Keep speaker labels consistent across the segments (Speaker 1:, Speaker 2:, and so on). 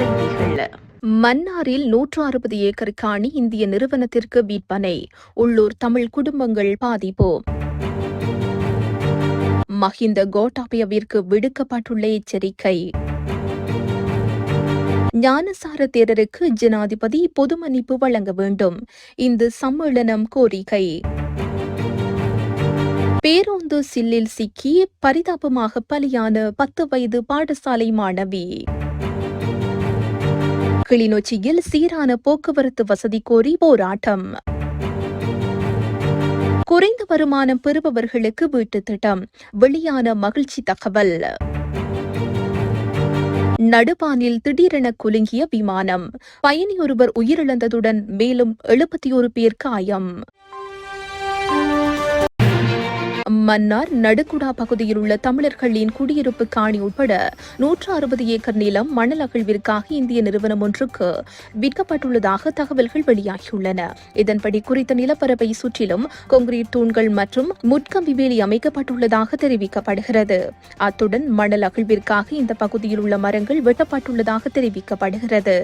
Speaker 1: செய்திகள். மன்னாரில் 160 ஏக்கர் காணி இந்திய நிறுவனத்திற்கு விற்பனை. உள்ளூர் தமிழ் குடும்பங்கள் பாதிப்பு. மஹிந்த கோட்டாபயவிற்கு விடுக்கப்பட்டுள்ள எச்சரிக்கை. ஞானசார தேரருக்கு ஜனாதிபதி பொது மன்னிப்பு வழங்க வேண்டும். இந்து சம்மேளனம் கோரிக்கை. பேருந்து சில்லில் சிக்கி பரிதாபமாக பலியான 10 வயது பாடசாலை மாணவி. கிளிநொச்சியில் சீரான போக்குவரத்து வசதி கோரி போராட்டம். குறைந்த வருமானம் பெறுபவர்களுக்கு வீட்டுத் திட்டம் வெளியான மகிழ்ச்சி தகவல். நடுவானில் திடீரென குலுங்கிய விமானம், பயணி ஒருவர் உயிரிழந்ததுடன் மேலும் 71 பேர் காயம். மன்னார் நடுக்குடா பகுதியில் உள்ள தமிழர்களின் குடியிருப்பு காணி உட்பட 160 ஏக்கர் நிலம் மணல் அகழ்விற்காக இந்திய நிறுவனம் ஒன்றுக்கு விற்கப்பட்டுள்ளதாக தகவல்கள் வெளியாகியுள்ளன. இதன்படி குறித்த நிலப்பரப்பை சுற்றிலும் கொங்கிரீட் தூண்கள் மற்றும் முட்கம்பி வேலி அமைக்கப்பட்டுள்ளதாக தெரிவிக்கப்படுகிறது. அத்துடன் மணல் அகழ்விற்காக இந்த பகுதியில் உள்ள மரங்கள் வெட்டப்பட்டுள்ளதாக தெரிவிக்கப்படுகிறது.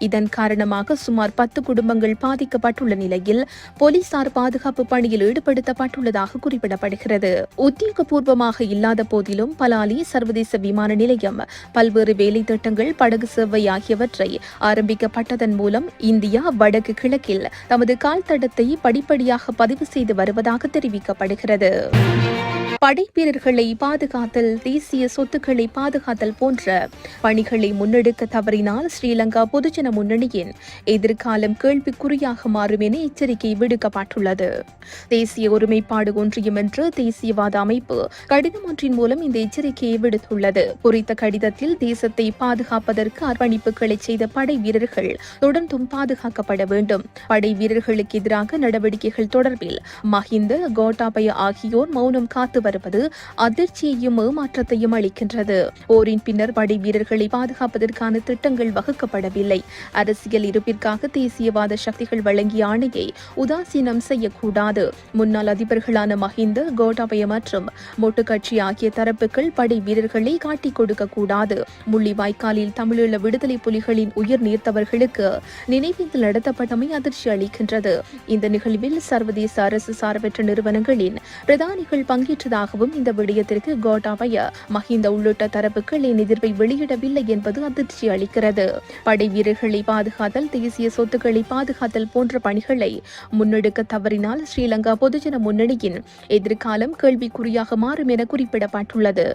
Speaker 1: இதன் காரணமாக சுமார் 10 குடும்பங்கள் பாதிக்கப்பட்டுள்ள நிலையில் போலீசார் பாதுகாப்பு பணியில் ஈடுபடுத்தப்பட்டுள்ளதாக குறிப்பிடப்படுகிறது. உத்தியோகபூர்வமாக இல்லாத போதிலும் பலாலி சர்வதேச விமான நிலையம், பல்வேறு வேலை திட்டங்கள், படகு சேவை ஆகியவற்றை ஆரம்பிக்கப்பட்டதன் மூலம் இந்தியா வடக்கு கிழக்கில் தமது கால் தடத்தை படிப்படியாக பதிவு செய்து வருவதாக தெரிவிக்கப்படுகிறது. படைவீரர்களை பாதுகாத்தல், தேசிய சொத்துக்களை பாதுகாத்தல் போன்ற பணிகளை முன்னெடுக்க தவறினால் ஸ்ரீலங்கா பொதுஜன முன்னணியின் எதிர்காலம் கேள்விக்குறியாக மாறும் என எச்சரிக்கை விடுக்கப்பட்டுள்ளது. தேசிய ஒருமைப்பாடு ஒன்றியம் என்ற தேசியவாத அமைப்பு கடிதம் ஒன்றின் மூலம் இந்த எச்சரிக்கையை விடுத்துள்ளது. குறித்த கடிதத்தில் தேசத்தை பாதுகாப்பதற்கு அர்ப்பணிப்புகளை செய்த படை வீரர்கள் தொடர்ந்தும் பாதுகாக்கப்பட வேண்டும். படை வீரர்களுக்கு எதிராக நடவடிக்கைகள் தொடர்பில் மஹிந்த, கோட்டாபய ஆகியோர் மௌனம் காத்து வருவது அதிர்ச்சியையும் ஏமாற்றத்தையும் அளிக்கின்றது. போரின் பின்னர் படை வீரர்களை பாதுகாப்பதற்கான திட்டங்கள் வகுக்கப்படவில்லை. அரசியல் இருப்பிற்காக தேசியவாத சக்திகள் வழங்கிய ஆணையை உதாசீனம் செய்யக்கூடாது. முன்னாள் அதிபர்களான மஹிந்த, கோட்டாபய மற்றும் மொட்டு கட்சி ஆகிய தரப்புகள் படை வீரர்களை காட்டிக் கொடுக்க கூடாது. முள்ளிவாய்க்காலில் தமிழீழ விடுதலை புலிகளின் உயிர் நீர்த்தவர்களுக்கு நினைவேந்தல் நடத்தப்பட்டமை அதிர்ச்சி அளிக்கின்றது. இந்த நிகழ்வில் சர்வதேச அரசு சார்பற்ற நிறுவனங்களின் பிரதானிகள் பங்கேற்றதாகவும் இந்த விடயத்திற்கு கோட்டாபய, மஹிந்த உள்ளிட்ட தரப்புகள் எதிர்ப்பை வெளியிடவில்லை என்பது அதிர்ச்சி அளிக்கிறது. படை வீரர்களை பாதுகாத்தல், தேசிய சொத்துக்களை பாதுகாத்தல் போன்ற பணிகளை முன்னெடுக்க தவறினால் ஸ்ரீலங்கா பொதுஜன முன்னணியின் எதிர்காலம் கேள்விக்குறியாக மாறும் என குறிப்பிடப்பட்டுள்ளது.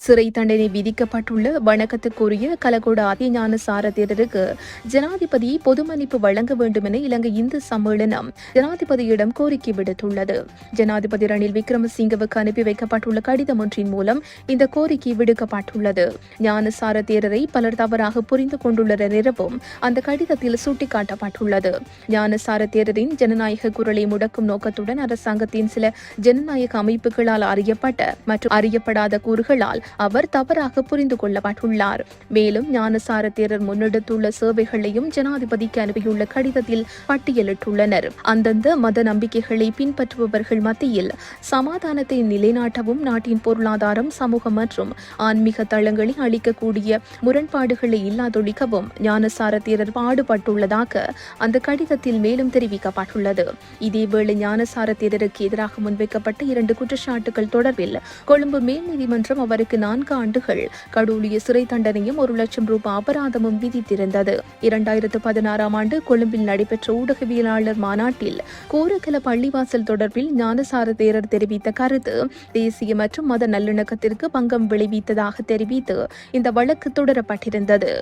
Speaker 1: சிறை தண்டனை விதிக்கப்பட்டுள்ள வணக்கத்துக்குரிய கலகொட ஞானசார தேரருக்கு ஜனாதிபதி பொது மன்னிப்பு வழங்க வேண்டும் என இலங்கை இந்து சம்மேளனம் ஜனாதிபதியிடம் கோரிக்கை விடுத்துள்ளது. ஜனாதிபதி ரணில் விக்ரமசிங்கவுக்கு அனுப்பி வைக்கப்பட்டுள்ள கடிதம் ஒன்றின் மூலம் இந்த கோரிக்கை விடுக்கப்பட்டுள்ளது. ஞானசார தேரரை பலர் தவறாக புரிந்து கொண்டுள்ளனர் எனவும் அந்த கடிதத்தில் சுட்டிக்காட்டப்பட்டுள்ளது. ஞானசார தேரரின் ஜனநாயக குரலை முடக்கும் நோக்கத்துடன் அரசாங்கத்தின் சில ஜனநாயக அமைப்புகளால் அறியப்பட்ட மற்றும் அறியப்படாத கூறுகளால் அவர் தவறாக புரிந்து கொள்ளப்பட்டுள்ளார். மேலும் ஞானசார தேரர் முன்னெடுத்துள்ள சேவைகளையும் ஜனாதிபதிக்கு அனுப்பியுள்ள கடிதத்தில் பட்டியலிட்டுள்ளனர். அந்தந்த மத நம்பிக்கைகளை பின்பற்றுபவர்கள் மத்தியில் சமாதானத்தை நிலைநாட்டவும், நாட்டின் பொருளாதாரம், சமூகம் மற்றும் ஆன்மீக தளங்களை அளிக்கக்கூடிய முரண்பாடுகளை இல்லாதொழிக்கவும் ஞானசார தேரர் பாடுபட்டுள்ளதாக அந்த கடிதத்தில் மேலும் தெரிவிக்கப்பட்டுள்ளது. இதேவேளை ஞானசார தேரருக்கு எதிராக முன்வைக்கப்பட்ட 2 குற்றச்சாட்டுகள் தொடர்பில் கொழும்பு மேல் நீதிமன்றம் அவருக்கு 4 ஆண்டுகள் கடூழிய சிறை தண்டனையும் 1 லட்சம் ரூபாய் அபராதமும் விதித்திருந்தது. 2016 ஆண்டு கொழும்பில் நடைபெற்ற ஊடகவியலாளர் மாநாட்டில் கோரகல பள்ளிவாசல் தொடர்பில் ஞானசார தேரர் தெரிவித்த கருத்து தேசிய மற்றும் மத நல்லிணக்கத்திற்கு பங்கம் விளைவித்ததாக தெரிவித்து இந்த வழக்கு தொடரப்பட்டிருந்தது.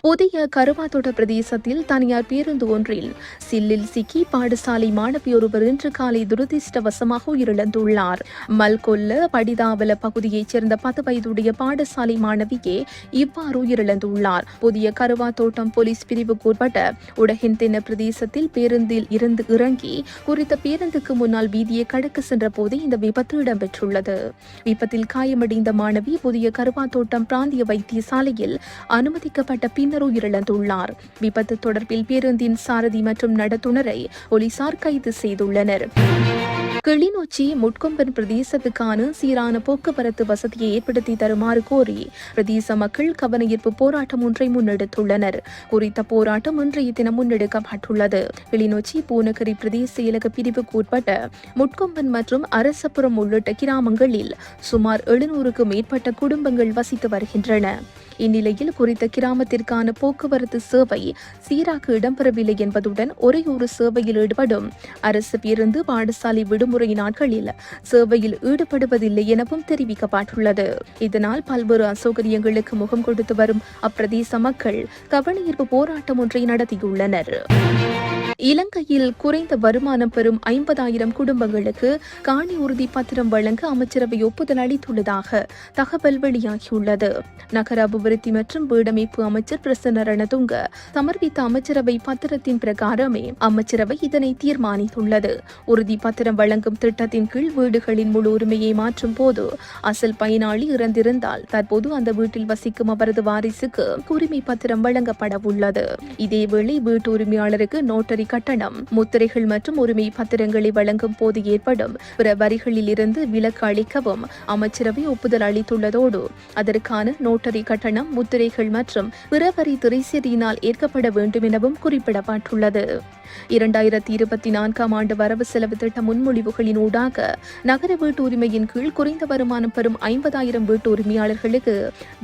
Speaker 1: புதிய கருவாத்தோட்ட பிரதேசத்தில் தனியார் பேருந்து ஒன்றில் சில்லில் சிக்கி பாடசாலை மாணவியொருவர் இன்று காலை துரதிருஷ்டவசமாக உயிரிழந்துள்ளார். மல்கொல்ல படிதாவல பகுதியைச் சேர்ந்த 10 வயதுடைய பாடசாலை மாணவியே இவ்வாறு உயிரிழந்துள்ளார். புதிய கருவாத்தோட்டம் போலீஸ் பிரிவுக்குட்பட்ட உடகின் தென்ன பிரதேசத்தில் பேருந்தில் இருந்து இறங்கி குறித்த பேருந்துக்கு முன்னால் வீதியை கடக்க சென்ற போது இந்த விபத்து இடம்பெற்றுள்ளது. விபத்தில் காயமடைந்த மாணவி புதிய கருவாத்தோட்டம் பிராந்திய வைத்தியசாலையில் அனுமதிக்கப்பட்ட பின்னர் உயிரிழந்துள்ளார். விபத்து தொடர்பில் பேருந்தின் சாரதி மற்றும் நடத்துனரை போலீசார் கைது செய்துள்ளனர். கிளிநொச்சி முட்கொம்பன் பிரதேசத்துக்கான சீரான போக்குவரத்து வசதியை ஏற்படுத்தி தருமாறு கோரி பிரதேச மக்கள் கவனஈர்ப்பு போராட்டம் ஒன்றை முன்னெடுத்துள்ளனர். குறித்த போராட்டம் இன்றைய தினம் முன்னெடுக்கப்பட்டுள்ளது. கிளிநொச்சி பூநகரி பிரதேச செயலக பிரிவுக்கு உட்பட்ட முட்கொம்பன் மற்றும் அரசபுரம் உள்ளிட்ட கிராமங்களில் சுமார் 700க்கும் மேற்பட்ட குடும்பங்கள் வசித்து வருகின்றன. இந்நிலையில் குறித்த கிராமத்திற்கான போக்குவரத்து சேவை சீராக இடம்பெறவில்லை என்பதுடன் ஒரே சேவையில் ஈடுபடும் அரசு பேருந்து பாடசாலை விடுமுறை நாட்களில் சேவையில் ஈடுபடுவதில்லை எனவும் தெரிவிக்கப்பட்டுள்ளது. இதனால் பல்வேறு அசௌகரியங்களுக்கு முகம் கொடுத்து வரும் அப்பிரதேச மக்கள் கவனஈர்ப்பு போராட்டம் ஒன்றை நடத்தியுள்ளனர். இலங்கையில் குறைந்த வருமானம் பெறும் 50,000 குடும்பங்களுக்கு காணி உறுதி பத்திரம் வழங்க அமைச்சரவை ஒப்புதல் அளித்துள்ளதாக தகவல் வெளியாகியுள்ளது. நகர அபிவிருத்தி மற்றும் வீடமைப்பு அமைச்சர் பிரசன்ன ரணதுங்க சமர்ப்பித்த அமைச்சரவை பத்திரத்தின் பிரகாரமே அமைச்சரவை இதனை தீர்மானித்துள்ளது. உறுதி பத்திரம் வழங்கும் திட்டத்தின் கீழ் வீடுகளின் முழு உரிமையை மாற்றும் போது அசல் பயனாளி இறந்திருந்தால் தற்போது அந்த வீட்டில் வசிக்கும் அவரது வாரிசுக்கு உரிமை பத்திரம் வழங்கப்பட உள்ளது. இதேவேளை வீட்டு உரிமையாளருக்கு நோட்டரி கட்டணம், முத்திரைகள் மற்றும் உரிமை பத்திரங்களை வழங்கும் போது ஏற்படும் பிற வரிகளில் இருந்து விலக்கு அளிக்கவும் அமைச்சரவை ஒப்புதல் அளித்துள்ளதோடு அதற்கான நோட்டரி கட்டணம், முத்திரைகள் மற்றும் பிற வரி திரைசேரியினால் ஏற்கப்பட வேண்டும் எனவும் குறிப்பிடப்பட்டுள்ளது. 2024 ஆண்டு வரவு செலவு திட்ட முன்மொழிவுகளின் ஊடாக நகர வீட்டு உரிமையின் கீழ் குறைந்த வருமானம் பெறும் 50,000 வீட்டு உரிமையாளர்களுக்கு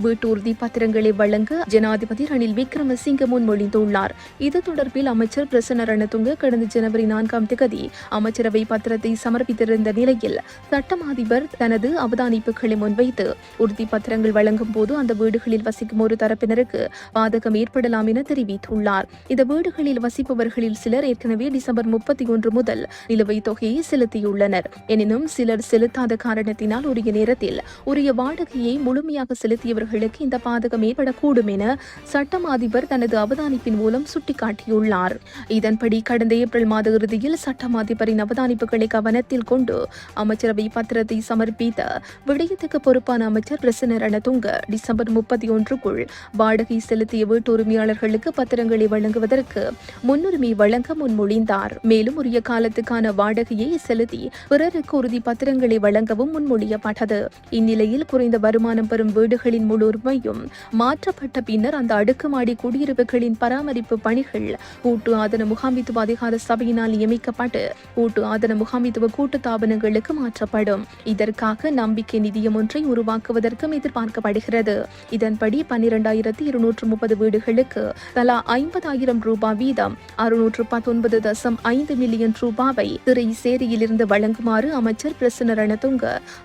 Speaker 1: வீட்டு உறுதி பத்திரங்களை வழங்க ஜனாதிபதி ரணில் விக்ரமசிங்க முன்மொழிந்துள்ளார். இது தொடர்பில் அமைச்சர் பிரசன்ன ரணதுங்க கடந்த ஜனவரி 4 அமைச்சரவை பத்திரத்தை சமர்ப்பித்திருந்த நிலையில் சட்டம் அதிபர் தனது அவதானிப்புகளை முன்வைத்து உறுதி பத்திரங்கள் வழங்கும் போது அந்த வீடுகளில் வசிக்கும் ஒரு தரப்பினருக்கு பாதகம் ஏற்படலாம் என தெரிவித்துள்ளார். இந்த வீடுகளில் வசிப்பவர்களில் சிலர் ஏற்கனவே டிசம்பர் 31 முதல் நிலுவைத் தொகையை செலுத்தியுள்ளனர். எனினும் சிலர் செலுத்தாத காரணத்தினால் உரிய நேரத்தில் உரிய வாடகையை முழுமையாக செலுத்தியவர்களுக்கு இந்த பாதகம் ஏற்படக்கூடும் என சட்டம் அதிபர் தனது அவதானிப்பின் மூலம் சுட்டிக்காட்டியுள்ளார். இதன்படி கடந்த ஏப்ரல் மாத இறுதியில் சட்டம் அதிபரின் அவதானிப்புகளை கவனத்தில் கொண்டு அமைச்சரவை பத்திரத்தை சமர்ப்பித்த விடயத்துக்கு பொறுப்பான அமைச்சர் பிரசன்ன ரணதுங்க டிசம்பர் 31க்குள் வாடகை செலுத்திய வீட்டு உரிமையாளர்களுக்கு பத்திரங்களை வழங்குவதற்கு முன்னுரிமை வழங்க முன்மொழிந்தார். மேலும் உரிய காலத்துக்கான வாடகையை செலுத்தி பிறருக்கு உறுதி பத்திரங்களை வழங்கவும் முன்மொழியப்பட்டது. இந்நிலையில் குறைந்த வருமானம் பெறும் வீடுகளின் முழு உரிமையும் மாற்றப்பட்ட பின்னர் அந்த அடுக்குமாடி குடியிருப்புகளின் பராமரிப்பு பணிகள் கூட்டு ஆதன முகாமித்துவ அதிகார சபையினால் நியமிக்கப்பட்டு கூட்டு ஆதன முகாமித்துவ கூட்டு தாபனங்களுக்கு மாற்றப்படும். இதற்காக நம்பிக்கை நிதியம் ஒன்றை உருவாக்குவதற்கும் எதிர்பார்க்கப்படுகிறது. இதன்படி 12,230 வீடுகளுக்கு தலா 50,000 ரூபாய் வீதம் 619.5 மில்லியன் ரூபாவை திரைசேரியிலிருந்து வழங்குமாறு அமைச்சர் பிரசன்ன ரணதுங்க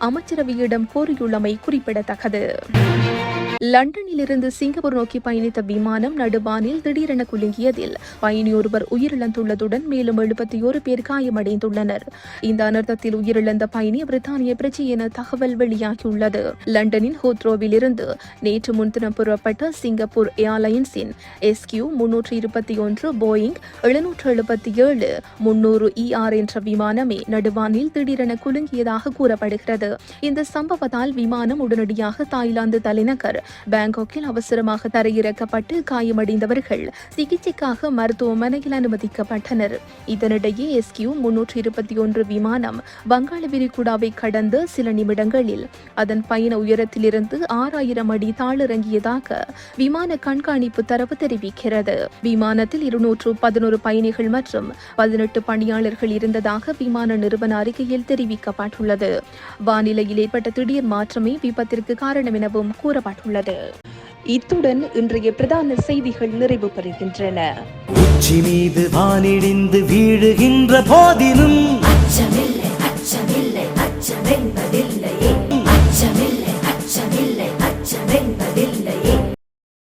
Speaker 1: அமைச்சரவையிடம் கோரியுள்ளமை குறிப்பிடத்தக்கது. லண்டனிலிருந்து சிங்கப்பூர் நோக்கி பயணித்த விமானம் நடுவானில் திடீரென குலுங்கியதில் பயணி ஒருவர் உயிரிழந்துள்ளதுடன் மேலும் 71 பேர் காயமடைந்துள்ளனர். இந்த அனர்த்தத்தில் உயிரிழந்த பயணி பிரித்தானிய பிரஜை என தகவல் வெளியாகியுள்ளது. லண்டனின் ஹோத்ரோவில் இருந்து நேற்று முன்தினம் புறப்பட்ட சிங்கப்பூர் ஏர்லைன்ஸின் SQ321 போயிங் 777-300ER என்ற விமானமே நடுவானில் திடீரென குலுங்கியதாக கூறப்படுகிறது. இந்த சம்பவத்தால் விமானம் உடனடியாக தாய்லாந்து தலைநகர் பாங்காக்கில் அவசரமாக தரையிறக்கப்பட்டு காயமடைந்தவர்கள் சிகிச்சைக்காக மருத்துவமனையில் அனுமதிக்கப்பட்டனர். இதனிடையே SQ321 விமானம் வங்காள விரிகுடாவை கடந்த சில நிமிடங்களில் அதன் பயண உயரத்திலிருந்து 6,000 அடி தாழிறங்கியதாக விமான கண்காணிப்பு தரவு தெரிவிக்கிறது. விமானத்தில் 211 பயணிகள் மற்றும் 18 பணியாளர்கள் இருந்ததாக விமான நிறுவன அறிக்கையில் தெரிவிக்கப்பட்டுள்ளது. வானிலையில் ஏற்பட்ட திடீர் மாற்றமே விபத்திற்கு காரணம் எனவும் கூறப்பட்டுள்ளது. இத்துடன் இன்றைய பிரதான செய்திகள் நிறைவு பெறுகின்றன.
Speaker 2: உச்சி மீது வானிடிந்து வீழுகின்ற போதிலும்